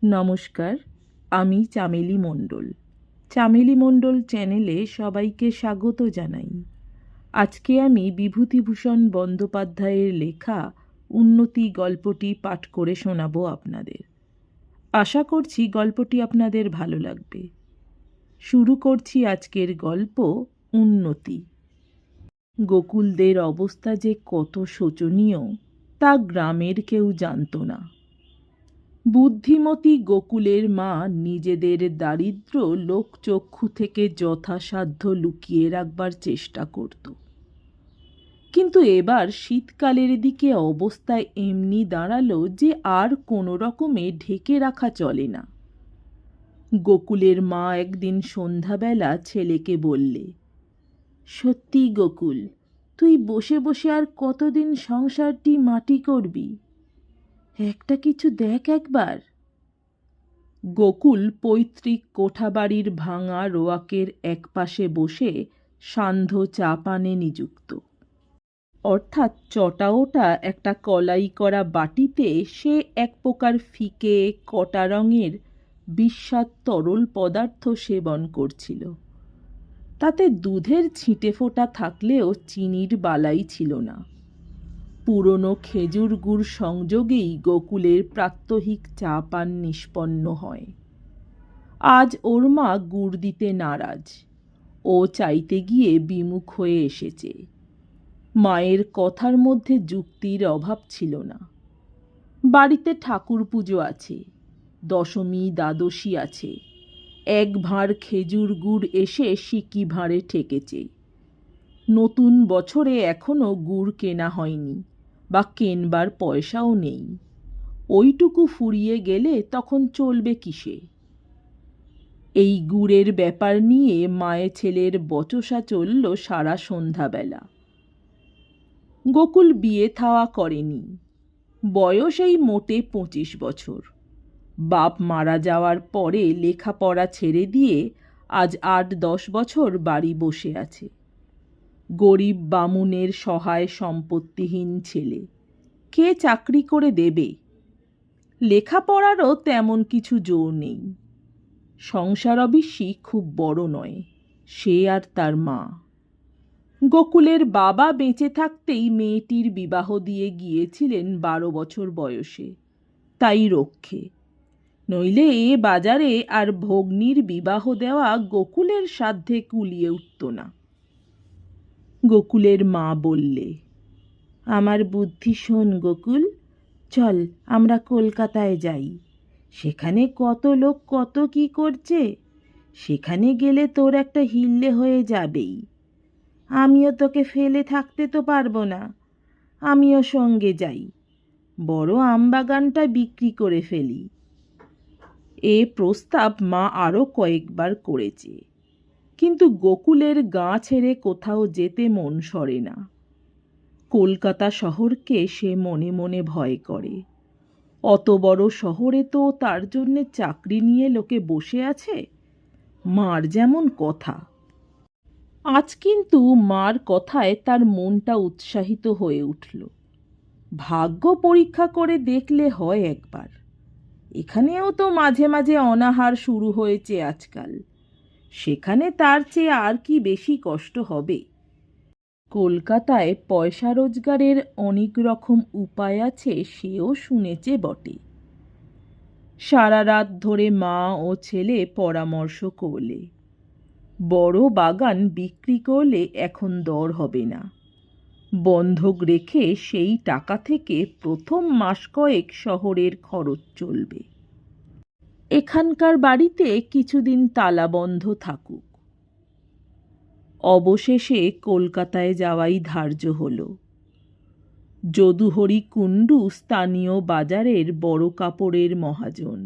নমস্কার, আমি চামেলি মণ্ডল। চামেলি মণ্ডল চ্যানেলে সবাইকে স্বাগত জানাই। আজকে আমি বিভূতিভূষণ বন্দ্যোপাধ্যায়ের লেখা উন্নতি গল্পটি পাঠ করে শোনাব আপনাদের। আশা করছি গল্পটি আপনাদের ভালো লাগবে। শুরু করছি আজকের গল্প উন্নতি। গোকুলদের অবস্থা যে কত শোচনীয় তা গ্রামের কেউ জানত না। বুদ্ধিমতী গোকুলের মা নিজেদের দারিদ্র্য লোকচক্ষু থেকে যথাসাধ্য লুকিয়ে রাখবার চেষ্টা করত। কিন্তু এবার শীতকালের দিকে অবস্থা এমনি দাঁড়ালো যে আর কোনো রকমে ঢেকে রাখা চলে না। গোকুলের মা একদিন সন্ধ্যাবেলা ছেলেকে বললে, সত্যি গোকুল, তুই বসে বসে আর কতদিন সংসারটি মাটি করবি? একটা কিছু দেখ একবার। গোকুল পৈতৃক কোঠাবাড়ির ভাঙা রোয়াকের একপাশে বসে সান্ধ্য চা পানে নিযুক্ত। অর্থাৎ চটাওটা একটা কলাই করা বাটিতে সে এক প্রকার ফিকে কটা রঙের বিস্বাদ তরল পদার্থ সেবন করছিল। তাতে দুধের ছিটে ফোঁটা থাকলেও চিনির বালাই ছিল না। পুরনো খেজুর গুড় সংযোগেই গোকুলের প্রাত্যহিক চা পান নিষ্পন্ন হয়। আজ ওর মা গুড় দিতে নারাজ। ও চাইতে গিয়ে বিমুখ হয়ে এসেছে। মায়ের কথার মধ্যে যুক্তির অভাব ছিল না। বাড়িতে ঠাকুর পুজো আছে, দশমী দ্বাদশী আছে। এক ভাঁড় খেজুর গুড় এসে সিকি ভাঁড়ে ঠেকেছে। নতুন বছরে এখনো গুড় কেনা হয়নি বা কেনবার পয়সাও নেই। ওইটুকু ফুরিয়ে গেলে তখন চলবে কিসে? এই গুড়ের ব্যাপার নিয়ে মায়ে ছেলের বচসা চলল সারা সন্ধ্যাবেলা। গোকুল বিয়ে থাওয়া করেনি। বয়স এই মোটে 25 বছর। বাপ মারা যাওয়ার পরে লেখাপড়া ছেড়ে দিয়ে আজ 8-10 বছর বাড়ি বসে আছে। গরিব বামুনের সহায় সম্পত্তিহীন ছেলে, কে চাকরি করে দেবে? লেখাপড়ারও তেমন কিছু জোর নেই। সংসার অবশ্যই খুব বড় নয়, সে আর তার মা। গোকুলের বাবা বেঁচে থাকতেই মেয়েটির বিবাহ দিয়ে গিয়েছিলেন 12 বছর বয়সে, তাই রক্ষে। নইলে এ বাজারে আর ভগ্নীর বিবাহ দেওয়া গোকুলের সাধ্যে কুলিয়ে উঠত না। গোকুলের মা বললে, আমার বুদ্ধি শোন গোকুল, চল আমরা কলকাতায় যাই। সেখানে কত লোক কত কি করছে, সেখানে গেলে তোর একটা হিল্লে হয়ে যাবেই। আমিও তোকে ফেলে থাকতে তো পারবো না, আমিও সঙ্গে যাই। বড় আমবাগানটা বিক্রি করে ফেলি। এ প্রস্তাব মা আরও কয়েকবার করেছে, কিন্তু গোকুলের গাঁ ছেড়ে কোথাও যেতে মন সরে না। কলকাতা শহরকে সে মনে মনে ভয় করে। অত বড় শহরে তো তার জন্যে চাকরি নিয়ে লোকে বসে আছে। মার যেমন কথা। আজ কিন্তু মার কথায় তার মনটা উৎসাহিত হয়ে উঠল। ভাগ্য পরীক্ষা করে দেখলে হয় একবার। এখানেও তো মাঝে মাঝে অনাহার শুরু হয়েছে আজকাল। সেখানে তার চেয়ে আর কি বেশি কষ্ট হবে? কলকাতায় পয়সা রোজগারের অনেক রকম উপায় আছে, সেও শুনেছে বটে। সারা রাত ধরে মা ও ছেলে পরামর্শ করলে। বড় বাগান বিক্রি করলে এখন দর হবে না। বন্ধক রেখে সেই টাকা থেকে প্রথম মাস কয়েক শহরের খরচ চলবে। এখানকার বাড়িতে কিছুদিন তালাবন্ধ থাকুক। অবশেষে কলকাতায় যাওয়াই ধার্য হল। যদুহরি কুণ্ডু স্থানীয় বাজারের বড় কাপড়ের মহাজন।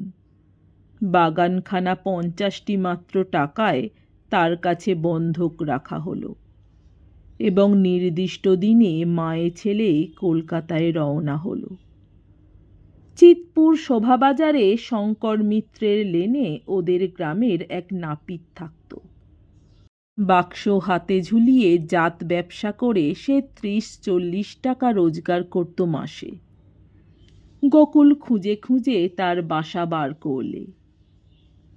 বাগানখানা 50টি মাত্র টাকায় তার কাছে বন্ধক রাখা হলো এবং নির্দিষ্ট দিনে মায়ে ছেলে কলকাতায় রওনা হলো। চিতপুর শোভাবাজারে শঙ্কর মিত্রের লেনে ওদের গ্রামের এক নাপিত থাকত। বাক্স হাতে ঝুলিয়ে জাত ব্যবসা করে সে 30-40 টাকা রোজগার করত মাসে। গোকুল খুঁজে খুঁজে তার বাসা বার করলে।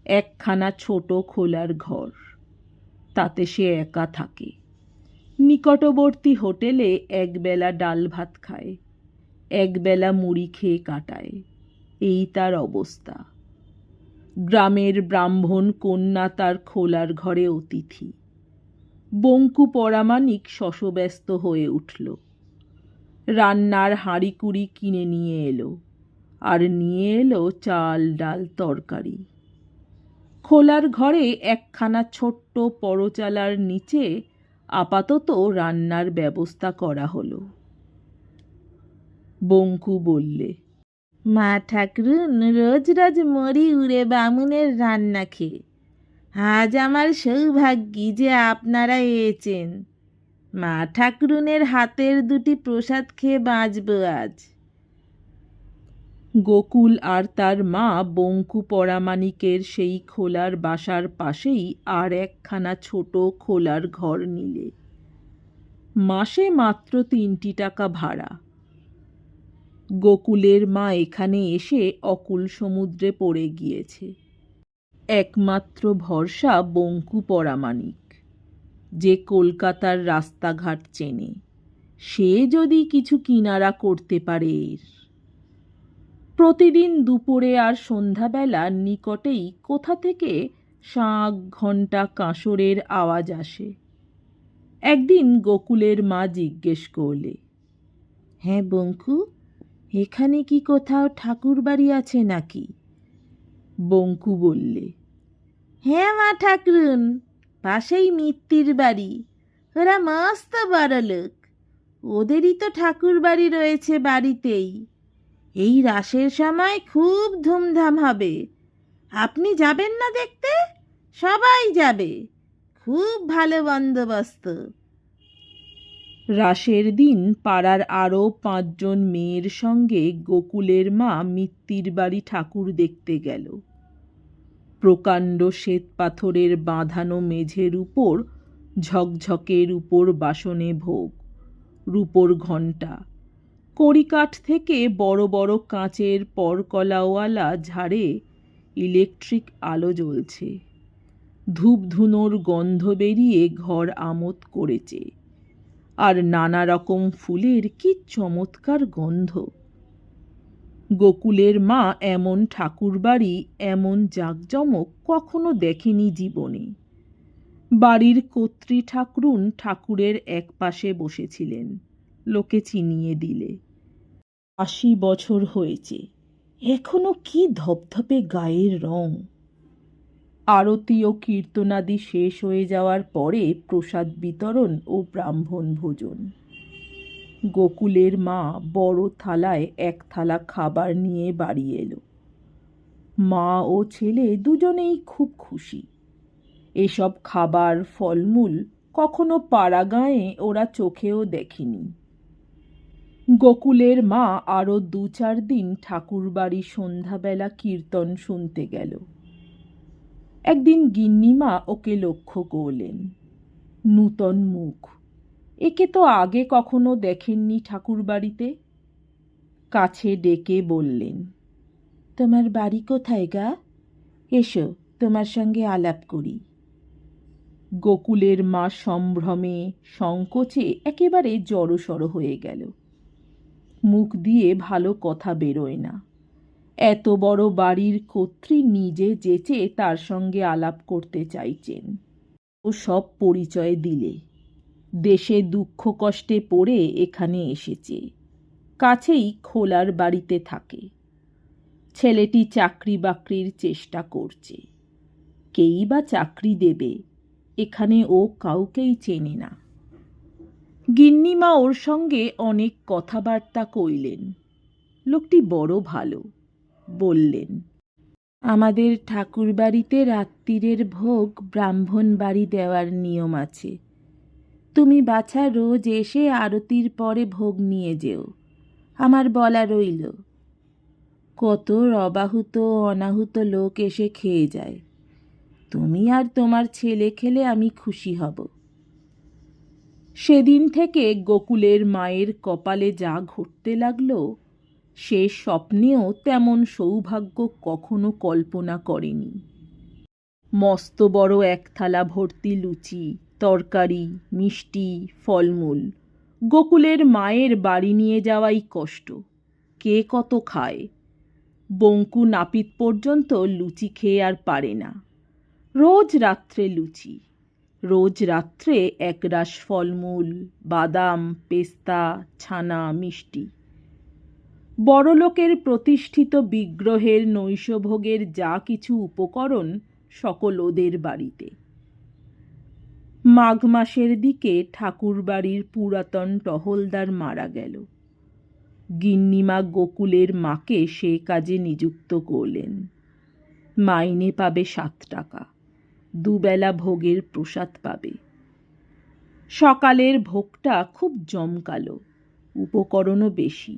একখানা ছোট খোলার ঘর, তাতে সে একা থাকে। নিকটবর্তী হোটেলে একবেলা ডাল ভাত খায়, একবেলা মুড়ি খেয়ে কাটায়। এই তার অবস্থা। গ্রামের ব্রাহ্মণ কন্যা তার খোলার ঘরে অতিথি। বঙ্কু পরামানিক শশব্যস্ত হয়ে উঠল। রান্নার হাঁড়িকুড়ি কিনে নিয়ে এলো, আর নিয়ে এলো চাল ডাল তরকারি। খোলার ঘরে একখানা ছোট্ট পরচালার নিচে আপাতত রান্নার ব্যবস্থা করা হলো। বঙ্কু বললে, মা ঠাকরুন, রোজ রোজ মরি উড়ে বামুনের রান্না খেয়ে। আজ আমার সৌভাগ্যি যে আপনারা এয়েছেন। মা ঠাকরুনের হাতের দুটি প্রসাদ খেয়ে বাঁচব আজ। গোকুল আর তার মা বঙ্কু পরামানিকের সেই খোলার বাসার পাশেই আর একখানা ছোট খোলার ঘর নিলে। মাসে মাত্র 3 টাকা ভাড়া। গোকুলের মা এখানে এসে অকুল সমুদ্রে পড়ে গিয়েছে। একমাত্র ভরসা বঙ্কু পরামানিক, যে কলকাতার রাস্তাঘাট চেনে। সে যদি কিছু কিনারা করতে পারে। প্রতিদিন দুপুরে আর সন্ধ্যাবেলা নিকটেই কোথা থেকে শাঁখ ঘণ্টা কাঁসরের আওয়াজ আসে। একদিন গোকুলের মা জিজ্ঞেস করলে, হ্যাঁ বঙ্কু, এখানে কি কোথাও ঠাকুর বাড়ি আছে নাকি? বঙ্কু বললে, হ্যাঁ মা ঠাকরুন, পাশেই মিত্তির বাড়ি। ওরা মস্ত বড়লোক। ওদেরই তো ঠাকুর বাড়ি রয়েছে বাড়িতেই। এই রাসের সময় খুব ধুমধাম হবে। আপনি যাবেন না দেখতে? সবাই যাবে। খুব ভালো বন্দোবস্ত। রাসের দিন পাড়ার আরও 5 জন মেয়ের সঙ্গে গোকুলের মা মিত্তির বাড়ি ঠাকুর দেখতে গেল। প্রকাণ্ড শ্বেত পাথরের বাঁধানো মেঝের উপর ঝকঝকের উপর বাসনে ভোগ, রূপোর ঘণ্টা। কড়িকাঠ থেকে বড় বড় কাঁচের পরকলাওয়ালা ঝাড়ে ইলেকট্রিক আলো জ্বলছে। ধূপ ধুনোর গন্ধ বেরিয়ে ঘর আমোদ করেছে। আর নানা রকম ফুলের কি চমৎকার গন্ধ! গোকুলের মা এমন ঠাকুরবাড়ি, এমন জাঁকজমক কখনো দেখেনি জীবনে। বাড়ির কর্ত্রী ঠাকরুন ঠাকুরের এক পাশে বসেছিলেন। লোকে চিনিয়ে দিলে। 80 বছর হয়েছে, এখনো কি ধপধপে গায়ের রং। আরতি ও কীর্তনাদি শেষ হয়ে যাওয়ার পরে প্রসাদ বিতরণ ও ব্রাহ্মণ ভোজন। গোকুলের মা বড় থালায় 1 থালা খাবার নিয়ে বাড়ি এলো। মা ও ছেলে দুজনেই খুব খুশি। এসব খাবার, ফলমূল কখনো পাড়াগাঁয়ে ওরা চোখেও দেখেনি। গোকুলের মা আরও 2-4 দিন ঠাকুরবাড়ি সন্ধ্যাবেলা কীর্তন শুনতে গেল। একদিন গিন্নিমা ওকে লক্ষ্য করলেন। নূতন মুখ, একে তো আগে কখনো দেখেননি ঠাকুরবাড়িতে। কাছে ডেকে বললেন, তোমার বাড়ি কোথায় গা? এসো, তোমার সঙ্গে আলাপ করি। গোকুলের মা সম্ভ্রমে সংকোচে একেবারে জড়সড় হয়ে গেল। মুখ দিয়ে ভালো কথা বেরোয় না। এত বড় বাড়ির কর্ত্রী নিজে যেচে তার সঙ্গে আলাপ করতে চাইছেন। ও সব পরিচয় দিলে। দেশে দুঃখ কষ্টে পড়ে এখানে এসেছে। কাছেই খোলার বাড়িতে থাকে। ছেলেটি চাকরি বাকরির চেষ্টা করছে। কেই বা চাকরি দেবে, এখানে ও কাউকেই চেনে না। গিন্নিমা ওর সঙ্গে অনেক কথাবার্তা কইলেন। লোকটি বড় ভালো। বললেন, আমাদের ঠাকুর বাড়িতে রাত্রিরের ভোগ ব্রাহ্মণ বাড়ি দেওয়ার নিয়ম আছে। তুমি বাছা রোজ এসে আরতির পরে ভোগ নিয়ে যেও। আমার বলা রইল। কত অবাহুত অনাহুত লোক এসে খেয়ে যায়। তুমি আর তোমার ছেলে খেলে আমি খুশি হব। সেদিন থেকে গোকুলের মায়ের কপালে যা ঘটতে লাগলো, সে স্বপ্নেও তেমন সৌভাগ্য কখনো কল্পনা করেনি। মস্ত বড় এক থালা ভর্তি লুচি, তরকারি, মিষ্টি, ফলমূল গোকুলের মায়ের বাড়ি নিয়ে যাওয়াই কষ্ট। কে কত খায়? বঙ্কু নাপিত পর্যন্ত লুচি খেয়ে আর পারে না। রোজ রাত্রে লুচি, রোজ রাত্রে একরাশ ফলমূল, বাদাম, পেস্তা, ছানা, মিষ্টি। বড়লোকের প্রতিষ্ঠিত বিগ্রহের নৈশভোগের যা কিছু উপকরণ সকল ওদের বাড়িতে। মাঘ মাসের দিকে ঠাকুরবাড়ির পুরাতন টহলদার মারা গেল। গিন্নিমা গোকুলের মাকে সে কাজে নিযুক্ত করলেন। মাইনে পাবে 7 টাকা, দুবেলা ভোগের প্রসাদ পাবে। সকালের ভোগটা খুব জমকালো, উপকরণও বেশি।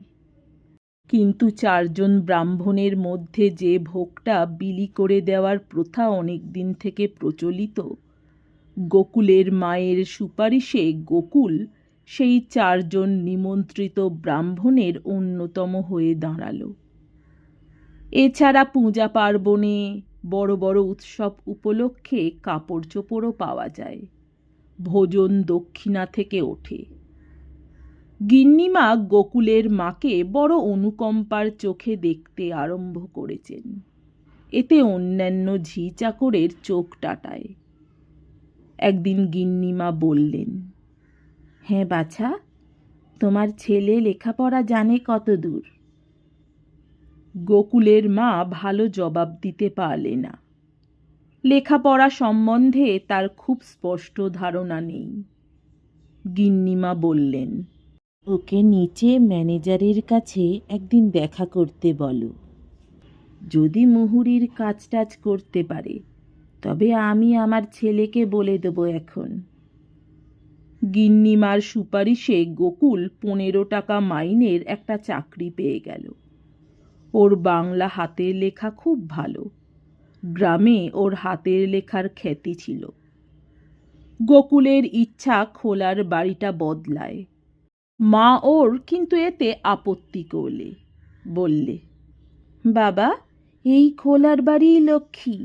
কিন্তু 4 জন ব্রাহ্মণের মধ্যে যে ভোগটা বিলি করে দেওয়ার প্রথা অনেক দিন থেকে প্রচলিত, গোকুলের মায়ের সুপারিশে গোকুল সেই 4 জন নিমন্ত্রিত ব্রাহ্মণের অন্যতম হয়ে দাঁড়াল। এছাড়া পূজা পার্বণে, বড় বড় উৎসব উপলক্ষে কাপড় চোপড়ও পাওয়া যায়। ভোজন দক্ষিণা থেকে ওঠে। গিন্নিমা গোকুলের মাকে বড় অনুকম্পার চোখে দেখতে আরম্ভ করেছেন। এতে অন্যান্য ঝি চাকরের চোখ টাটায়। একদিন গিন্নিমা বললেন, হ্যাঁ বাছা, তোমার ছেলে লেখাপড়া জানে কত দূর? গোকুলের মা ভালো জবাব দিতে পারলে না। লেখাপড়া সম্বন্ধে তার খুব স্পষ্ট ধারণা নেই। গিন্নিমা বললেন, ওকে নিচে ম্যানেজারের কাছে একদিন দেখা করতে বলো। যদি মুহুরির কাজ টাজ করতে পারে তবে আমি আমার ছেলেকে বলে দেবো এখন। গিন্নিমার সুপারিশে গোকুল 15 টাকা মাইনের একটা চাকরি পেয়ে গেল। ওর বাংলা হাতের লেখা খুব ভালো। গ্রামে ওর হাতের লেখার খ্যাতি ছিল। গোকুলের ইচ্ছা খোলার বাড়িটা বদলায়। মা ওর কিন্তু এতে আপত্তি করলে, বললে, বাবা, এই খোলার বাড়ি লক্ষ্মী,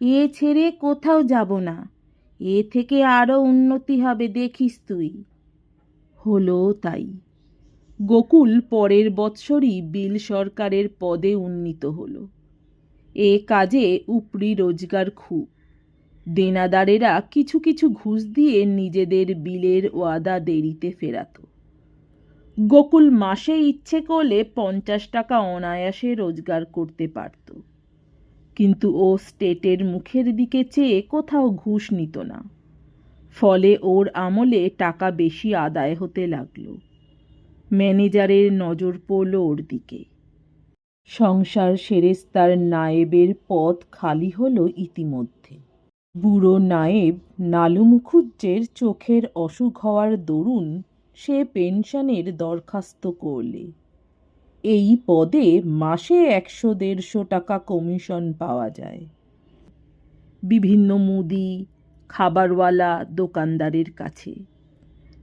এ ছেড়ে কোথাও যাব না। এ থেকে আরও উন্নতি হবে, দেখিস তুই। হলো তাই। গোকুল পরের বৎসরই বিল সরকারের পদে উন্নীত হল। এ কাজে উপরি রোজগার খুব। দেনাদারেরা কিছু কিছু ঘুষ দিয়ে নিজেদের বিলের ওয়াদা দেরিতে ফেরাত। গোকুল মাসে ইচ্ছে করলে 50 টাকা অনায়াসে রোজগার করতে পারত। কিন্তু ও স্টেটের মুখের দিকে চেয়ে কোথাও ঘুষ নিত না। ফলে ওর আমলে টাকা বেশি আদায় হতে লাগলো। ম্যানেজারের নজর পড়ল ওর দিকে। সংসার সেরেস্তার নায়েবের পদ খালি হলো ইতিমধ্যে। বুড়ো নায়েব নালু মুখুজ্জের চোখের অসুখ হওয়ার দরুন সে পেনশনের দরখাস্ত করলে। এই পদে মাসে 100-150 টাকা কমিশন পাওয়া যায়। বিভিন্ন মুদি, খাবারওয়ালা দোকানদারের কাছে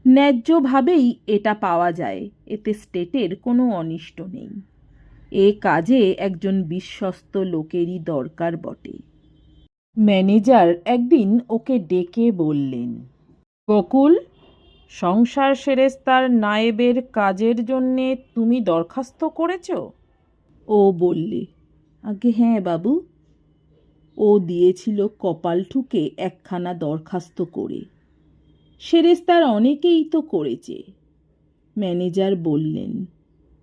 ন্যায্যভাবেই এটা পাওয়া যায়। এতে স্টেটের কোনো অনিষ্ট নেই। এ কাজে একজন বিশ্বস্ত লোকেরই দরকার বটে। ম্যানেজার একদিন ওকে ডেকে বললেন, গোকুল, সংসার সেরেস্তার নায়েবের কাজের জন্যে তুমি দরখাস্ত করেছ? ও বললে, আগে হ্যাঁ বাবু। ও দিয়েছিল কপাল ঠুকে একখানা দরখাস্ত করে। সেরেস্তার অনেকেই তো করেছে। ম্যানেজার বললেন,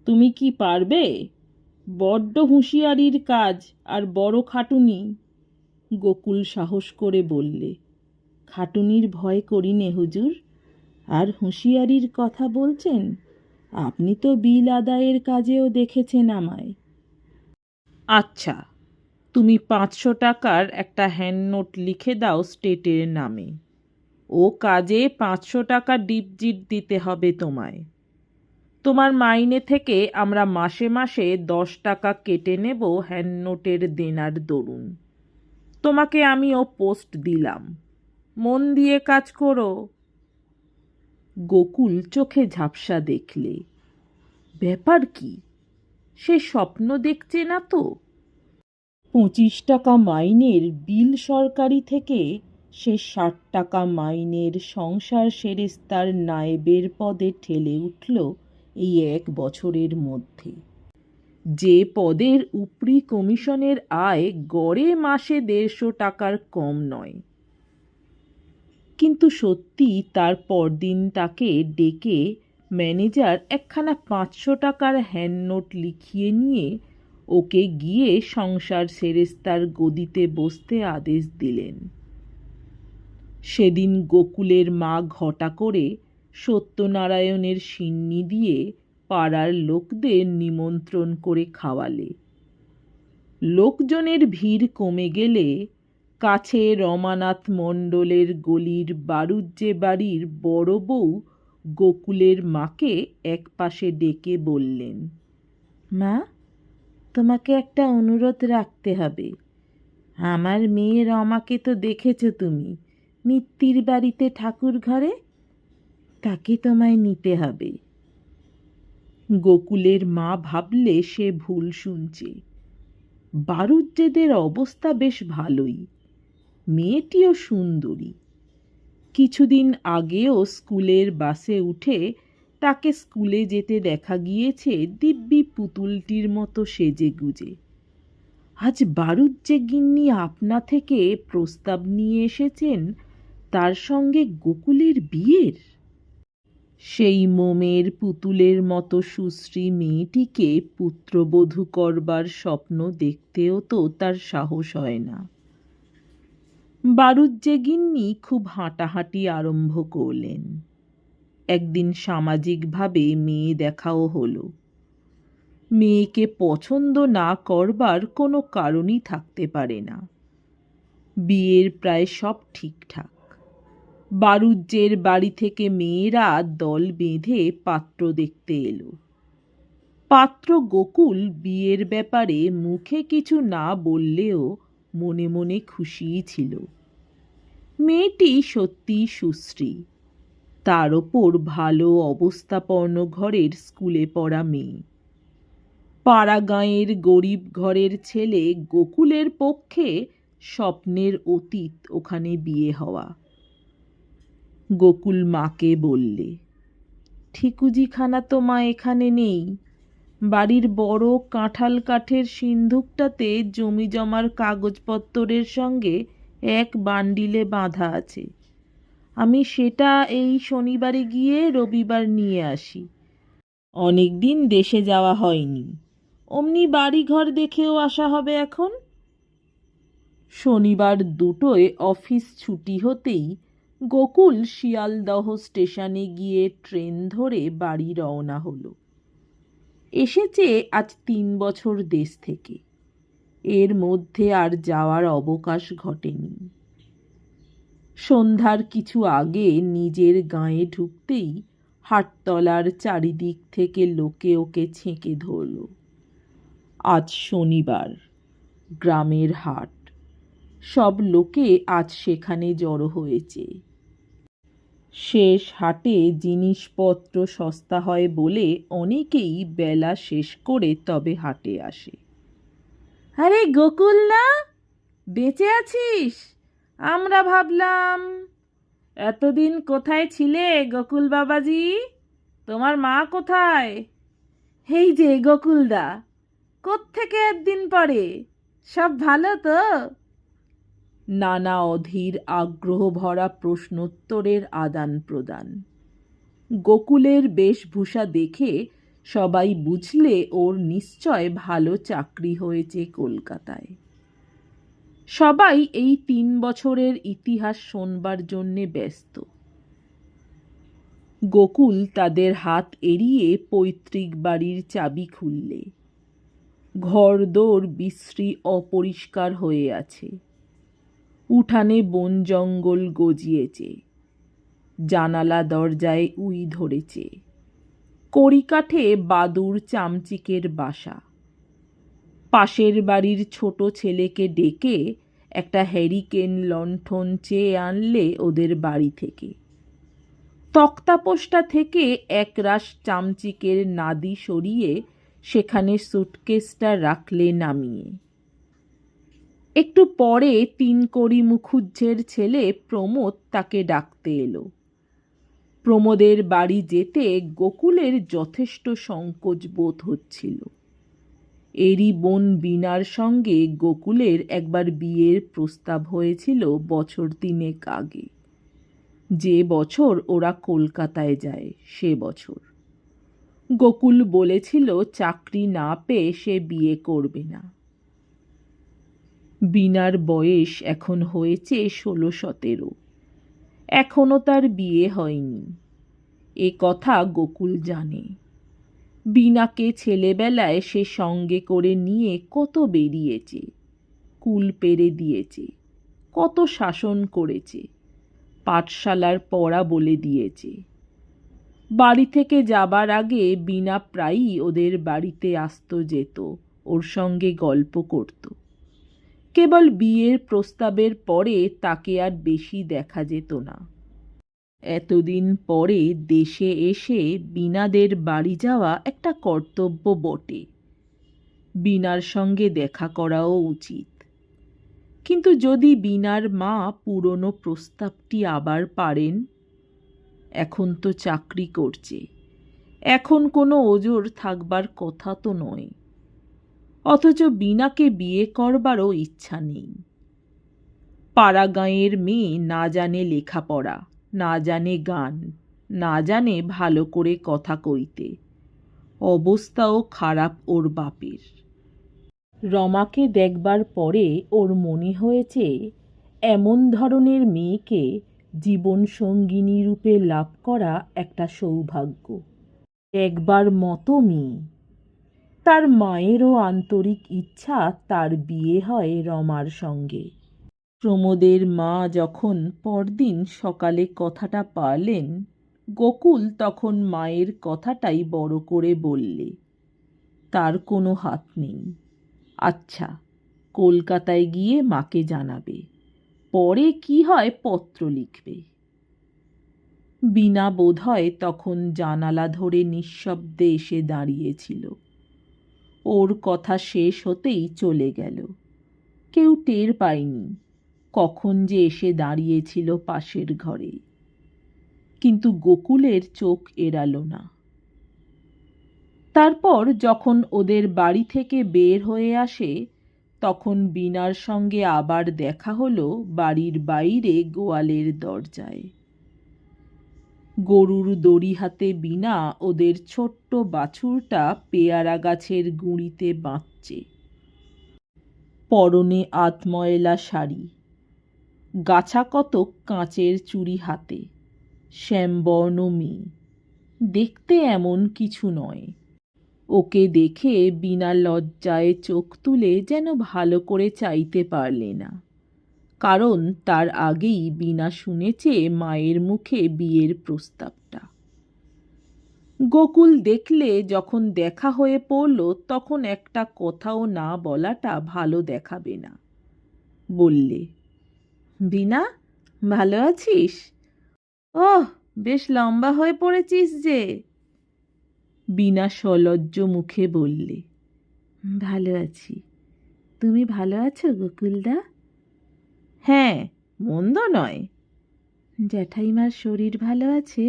তুমি কি পারবে? বড্ড হুঁশিয়ারির কাজ আর বড় খাটুনি। গোকুল সাহস করে বললে, খাটুনির ভয় করি নে হুজুর। আর হুঁশিয়ারির কথা বলছেন? আপনি তো বিল আদায়ের কাজেও দেখেছেন আমায়। আচ্ছা, তুমি 500 টাকার একটা হ্যান্ড নোট লিখে দাও স্টেটের নামে। ও কাজে 500 টাকা ডিপজিট দিতে হবে তোমায়। তোমার মাইনে থেকে আমরা মাসে মাসে 10 টাকা কেটে নেব হ্যান্ড নোটের দেনার দরুন। তোমাকে আমিও পোস্ট দিলাম। মন দিয়ে কাজ করো। গোকুল চোখে ঝাপসা দেখলে। ব্যাপার কি? সে স্বপ্ন দেখছে না তো? 25 টাকা মাইনের বিল সরকারি থেকে সে 60 টাকা মাইনের সংসার সেরেস্তার নায়েবের পদে ঠেলে উঠল এই 1 বছরের মধ্যে। যে পদের উপরি কমিশনের আয় গড়ে মাসে 150 টাকার কম নয়। কিন্তু সত্যি তার পরদিন তাকে ডেকে ম্যানেজার একখানা 500 টাকার হ্যান্ড নোট লিখিয়ে নিয়ে ওকে গিয়ে সংসার সেরেস্তার গদিতে বসতে আদেশ দিলেন। সেদিন গোকুলের মা ঘটা করে সত্যনারায়ণের সিন্নি দিয়ে পাড়ার লোকদের নিমন্ত্রণ করে খাওয়ালে। লোকজনের ভিড় কমে গেলে কাছে রমানাথ মণ্ডলের গলির বারুজ্জে বাড়ির বড় বউ গোকুলের মাকে এক পাশে ডেকে বললেন, মা, তোমাকে একটা অনুরোধ রাখতে হবে। আমার মেয়ে রমাকে তো দেখেছ তুমি মিত্তির বাড়িতে ঠাকুর ঘরে, তাকে তোমায় নিতে হবে। গোকুলের মা ভাবলে সে ভুল শুনছে। বারুজ্জেদের অবস্থা বেশ ভালোই, মেয়েটিও সুন্দরী। কিছুদিন আগেও স্কুলের বাসে উঠে তাকে স্কুলে যেতে দেখা গিয়েছে দিব্যি পুতুলটির মতো সেজে গুজে। আজ বারুজ্জে গিন্নি আপনা থেকে প্রস্তাব নিয়ে এসেছেন তার সঙ্গে গোকুলের বিয়ের। সেই মোমের পুতুলের মতো সুশ্রী মেয়েটিকে পুত্রবধূ করবার স্বপ্ন দেখতেও তো তার সাহস হয় না। বারুজ্জে গিন্নি খুব হাঁটাহাঁটি আরম্ভ করলেন। একদিন সামাজিকভাবে মেয়ে দেখাও হলো। মেয়েকে পছন্দ না করবার কোনো কারণই থাকতে পারে না। বিয়ের প্রায় সব ঠিকঠাক। বারুজ্জের বাড়ি থেকে মেয়েরা দল বেঁধে পাত্র দেখতে এলো। পাত্র গোকুল বিয়ের ব্যাপারে মুখে কিছু না বললেও মনে মনে খুশিই ছিল। মেয়েটি সত্যি সুশ্রী, তার ওপর ভালো অবস্থাপন্ন ঘরের স্কুলে পড়া মেয়ে। পাড়া গাঁয়ের গরিব ঘরের ছেলে গোকুলের পক্ষে স্বপ্নের অতীত ওখানে বিয়ে হওয়া। গোকুল মাকে বললে, ঠিকুজিখানা তো মা এখানে নেই। বাড়ির বড় কাঁঠাল কাঠের সিন্ধুকটাতে জমি জমার কাগজপত্রের সঙ্গে এক বান্ডিলে বাঁধা আছে। আমি সেটা এই শনিবারে গিয়ে রবিবার নিয়ে আসি। অনেকদিন দেশে যাওয়া হয়নি, অমনি বাড়িঘর দেখেও আসা হবে এখন। শনিবার দুটোয় অফিস ছুটি হতেই গোকুল শিয়ালদহ স্টেশনে গিয়ে ট্রেন ধরে বাড়ি রওনা হলো। এসেছে আজ 3 বছর দেশ থেকে। এর মধ্যে আর যাওয়ার অবকাশ ঘটেনি। সন্ধ্যার কিছু আগে নিজের গাঁয়ে ঢুকতেই হাটতলার চারিদিক থেকে লোকে ওকে ছেঁকে ধরল। আজ শনিবার, গ্রামের হাট। সব লোকে আজ সেখানে জড়ো হয়েছে। শেষ হাটে জিনিসপত্র সস্তা হয় বলে অনেকেই বেলা শেষ করে তবে হাটে আসে। আরে গোকুল না, বেঁচে আছিস? আমরা ভাবলাম। এতদিন কোথায় ছিলে গোকুল বাবাজি? তোমার মা কোথায়? এই যে গোকুলদা, কোত্থেকে একদিন পরে? সব ভালো তো? নানা অধীর আগ্রহ ভরা প্রশ্নোত্তরের আদান প্রদান। গোকুলের বেশভূষা দেখে সবাই বুঝলে ওর নিশ্চয় ভালো চাকরি হয়েছে কলকাতায়। সবাই এই 3 বছরের ইতিহাস শোনবার জন্যে ব্যস্ত। গোকুল তাদের হাত এড়িয়ে পৈতৃক বাড়ির চাবি খুললে। ঘরদোর বিশ্রী অপরিষ্কার হয়ে আছে। উঠানে বন জঙ্গল গজিয়েছে। জানালা দরজায় উই ধরেছে। কড়িকাঠে বাদুর চামচিকের বাসা। পাশের বাড়ির ছোট ছেলেকে ডেকে একটা হ্যারিকেন লণ্ঠন চেয়ে আনলে ওদের বাড়ি থেকে। তক্তাপোষটা থেকে একরাশ চামচিকের নাদি সরিয়ে সেখানে সুটকেসটা রাখলে নামিয়ে। একটু পরে তিনকড়ি মুখুজ্জের ছেলে প্রমোদ তাকে ডাকতে এলো। প্রমোদের বাড়ি যেতে গোকুলের যথেষ্ট সংকোচ বোধ হচ্ছিল। এরই বোন বীণার সঙ্গে গোকুলের একবার বিয়ের প্রস্তাব হয়েছিল বছর 3 আগে। যে বছর ওরা কলকাতায় যায় সে বছর। গোকুল বলেছিল চাকরি না পেয়ে সে বিয়ে করবে না। বীণার বয়স এখন হয়েছে 16-17, এখনো তার বিয়ে হয়নি। এ কথা গোকুল জানে। বীণাকে ছেলেবেলায় সে সঙ্গে করে নিয়ে কত বেরিয়েছে, কুল পেরে দিয়েছে, কত শাসন করেছে, পাঠশালার পড়া বলে দিয়েছে। বাড়ি থেকে যাবার আগে বীণা প্রায়ই ওদের বাড়িতে আসতো যেত, ওর সঙ্গে গল্প করত। কেবল বিয়ের প্রস্তাবের পরে তাকে আর বেশি দেখা যেত না। এতদিন পরে দেশে এসে বীণাদের বাড়ি যাওয়া একটা কর্তব্য বটে। বীণার সঙ্গে দেখা করাও উচিত। কিন্তু যদি বীণার মা পুরনো প্রস্তাবটি আবার পারেন, এখন তো চাকরি করছে, এখন কোনো ওজোর থাকবার কথা তো নয়। অথচ বীণাকে বিয়ে করবারও ইচ্ছা নেই। পাড়া গাঁয়ের মেয়ে, না জানে লেখাপড়া, না জানে গান, না জানে ভালো করে কথা কইতে। অবস্থাও খারাপ ওর বাপের। রমাকে দেখবার পরে ওর মনে হয়েছে এমন ধরনের মেয়েকে জীবন সঙ্গিনী রূপে লাভ করা একটা সৌভাগ্য। একবার মতো মেয়ে। তার মায়েরও আন্তরিক ইচ্ছা তার বিয়ে হয় রমার সঙ্গে। প্রমোদের মা যখন পরদিন সকালে কথাটা পারলেন, গোকুল তখন মায়ের কথাটাই বড় করে বললে, তার কোনো হাত নেই। আচ্ছা, কলকাতায় গিয়ে মাকে জানাবে, পরে কি হয় পত্র লিখবে। বীণা বোধহয় তখন জানালা ধরে নিঃশব্দে এসে দাঁড়িয়েছিল। ওর কথা শেষ হতেই চলে গেল। কেউ টের পায়নি কখন যে এসে দাঁড়িয়েছিল পাশের ঘরে। কিন্তু গোকুলের চোখ এড়ালো না। তারপর যখন ওদের বাড়ি থেকে বের হয়ে আসে, তখন বীণার সঙ্গে আবার দেখা হলো বাড়ির বাইরে গোয়ালের দরজায়। গরুর দড়ি হাতে বীণা ওদের ছোট্ট বাছুরটা পেয়ারা গাছের গুঁড়িতে বাঁধছে। পরনে আধময়লা শাড়ি, গাছা কতক কাঁচের চুড়ি হাতে, শ্যামবর্ণ মেয়ে, দেখতে এমন কিছু নয়। ওকে দেখে বীণা লজ্জায় চোখ তুলে যেন ভালো করে চাইতে পারলে না, কারণ তার আগেই বীণা শুনেছে মায়ের মুখে বিয়ের প্রস্তাবটা। গোকুল দেখলে যখন দেখা হয়ে পড়ল, তখন একটা কথাও না বলাটা ভালো দেখাবে না। বললে, বীণা, ভালো আছিস? ওহ, বেশ লম্বা হয়ে পড়েছিস যে। বীণা সলজ্জ মুখে বললে, ভালো আছি। তুমি ভালো আছো গোকুলদা? হ্যাঁ, মন্দ নয়। জ্যাঠাইমার শরীর ভালো আছে?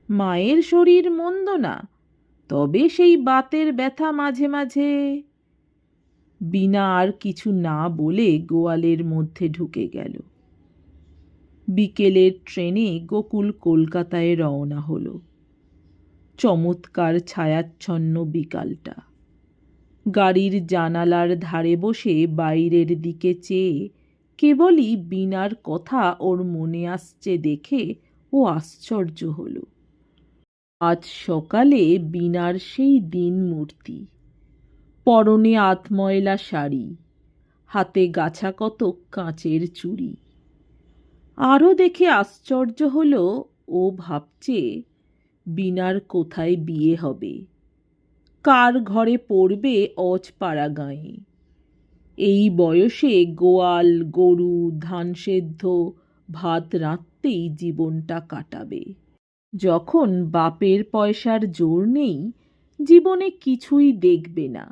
মায়ের শরীর মন্দ না, তবে সেই বাতের ব্যথা মাঝে মাঝে। বীণা আর কিছু না বলে গোয়ালের মধ্যে ঢুকে গেল। বিকেলের ট্রেনে গোকুল কলকাতায় রওনা হলো। চমৎকার ছায়াচ্ছন্ন বিকালটা। গাড়ির জানালার ধারে বসে বাইরের দিকে চেয়ে কেবলই বীণার কথা ওর মনে আসছে দেখে ও আশ্চর্য হল। আজ সকালে বীণার সেই দিন মূর্তি, পরনে আধময়লা শাড়ি, হাতে গাছা কতক কাঁচের চুড়ি। আরও দেখে আশ্চর্য হল, ও ভাবছে বীণার কোথায় বিয়ে হবে, কার ঘরে পড়বে অজপাড়া গাঁয়ে। এই বয়সে গোয়াল, গরু, ধান সেদ্ধ, ভাত রাঁধতেই জীবনটা কাটাবে। যখন বাপের পয়সার জোর নেই, জীবনে কিছুই দেখবে না,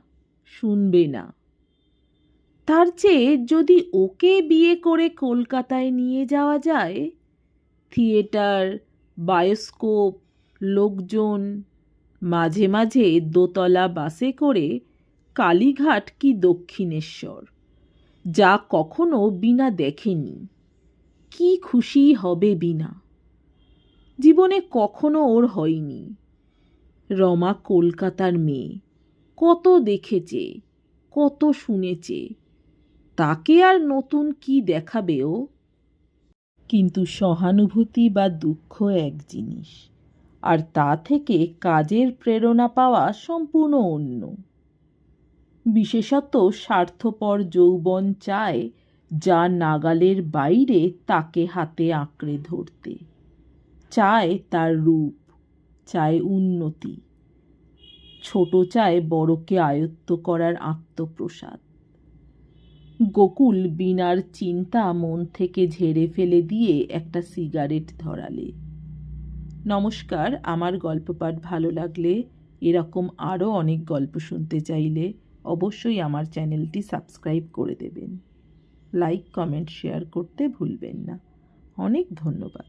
শুনবে না। তার চেয়ে যদি ওকে বিয়ে করে কলকাতায় নিয়ে যাওয়া যায়, থিয়েটার, বায়োস্কোপ, লোকজন, মাঝে মাঝে দোতলা বাসে করে কালীঘাট কি দক্ষিণেশ্বর, যা কখনো বিনা দেখেনি, কি খুশি হবে বিনা। জীবনে কখনো ওর হয়নি। রমা কলকাতার মেয়ে, কত দেখেছে, কত শুনেছে, তাকে আর নতুন কি দেখাবে ও? কিন্তু সহানুভূতি বা দুঃখ এক জিনিস, আর তা থেকে কাজের প্রেরণা পাওয়া সম্পূর্ণ অন্য। বিশেষত স্বার্থপর যৌবন চায় যা নাগালের বাইরে তাকে হাতে আঁকড়ে ধরতে, চায় তার রূপ, চায় উন্নতি, ছোট চায় বড়কে আয়ত্ত করার আত্মপ্রসাদ। গোকুল বিনার চিন্তা মন থেকে ঝেড়ে ফেলে দিয়ে একটা সিগারেট ধরালে। নমস্কার, আমার গল্প পাঠ ভালো লাগলে, এরকম আরও অনেক গল্প শুনতে চাইলে অবশ্যই আমার চ্যানেলটি সাবস্ক্রাইব করে দেবেন। লাইক, কমেন্ট, শেয়ার করতে ভুলবেন না। অনেক ধন্যবাদ।